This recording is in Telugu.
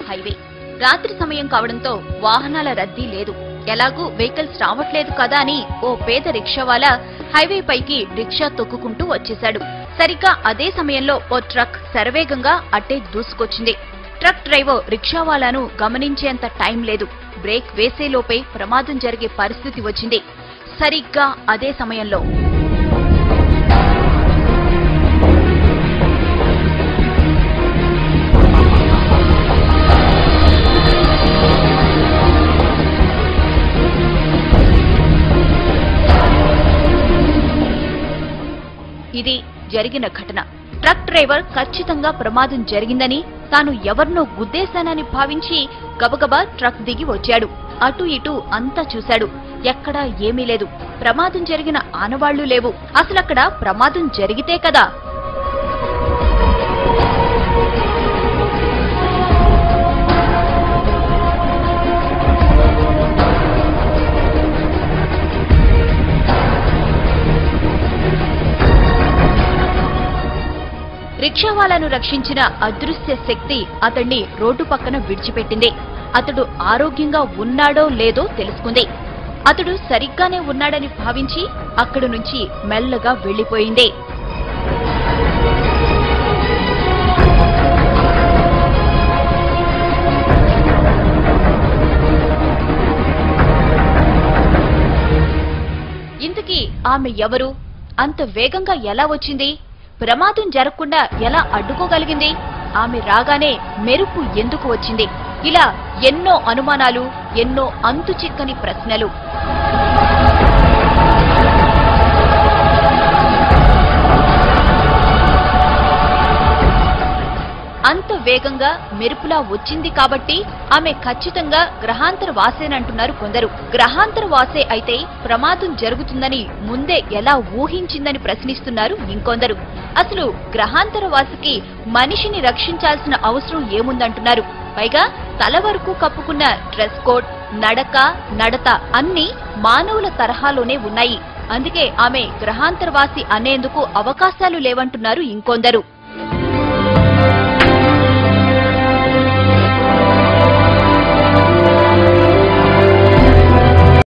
హైవే. రాత్రి సమయం కావడంతో వాహనాల రద్దీ లేదు. ఎలాగూ వెహికల్స్ రావట్లేదు కదా అని ఓ పేద రిక్షావాలా హైవే పైకి రిక్షా తొక్కుకుంటూ వచ్చేశాడు. సరిగ్గా అదే సమయంలో ఓ ట్రక్ శరవేగంగా అట్టే దూసుకొచ్చింది. ట్రక్ డ్రైవర్ రిక్షావాలాను గమనించేంత టైం లేదు. బ్రేక్ వేసేలోపే ప్రమాదం జరిగే పరిస్థితి వచ్చింది. సరిగ్గా అదే సమయంలో ఇది జరిగిన ఘటన. ట్రక్ డ్రైవర్ ఖచ్చితంగా ప్రమాదం జరిగిందని, తాను ఎవరినో గుద్దేశానని భావించి గబగబా ట్రక్ దిగి వచ్చాడు. అటు ఇటు అంతా చూశాడు. ఎక్కడా ఏమీ లేదు. ప్రమాదం జరిగిన ఆనవాళ్లు లేవు. అసలక్కడ ప్రమాదం జరిగితే కదా రిక్షావాలాను రక్షించిన అదృశ్య శక్తి అతన్ని రోడ్డు పక్కన విడిచిపెట్టింది. అతడు ఆరోగ్యంగా ఉన్నాడో లేదో తెలుసుకుంది. అతడు సరిగ్గానే ఉన్నాడని భావించి అక్కడి నుంచి మెల్లగా వెళ్లిపోయింది. ఇంతకీ ఆమె ఎవరు? అంత వేగంగా ఎలా వచ్చింది? ప్రమాదం జరగకుండా ఎలా అడ్డుకోగలిగింది? ఆమె రాగానే మెరుపు ఎందుకు వచ్చింది? ఇలా ఎన్నో అనుమానాలు, ఎన్నో అంతు చిక్కని ప్రశ్నలు. అంత వేగంగా మెరుపులా వచ్చింది కాబట్టి ఆమె ఖచ్చితంగా గ్రహాంతర వాసేనంటున్నారు కొందరు. గ్రహాంతర వాసే అయితే ప్రమాదం జరుగుతుందని ముందే ఎలా ఊహించిందని ప్రశ్నిస్తున్నారు ఇంకొందరు. అసలు గ్రహాంతర వాసికి మనిషిని రక్షించాల్సిన అవసరం ఏముందంటున్నారు. పైగా తల వరకు కప్పుకున్న డ్రెస్ కోడ్, నడక, నడత అన్నీ మానవుల తరహాలోనే ఉన్నాయి. అందుకే ఆమె గ్రహాంతరవాసి అనేందుకు అవకాశాలు లేవంటున్నారు ఇంకొందరు.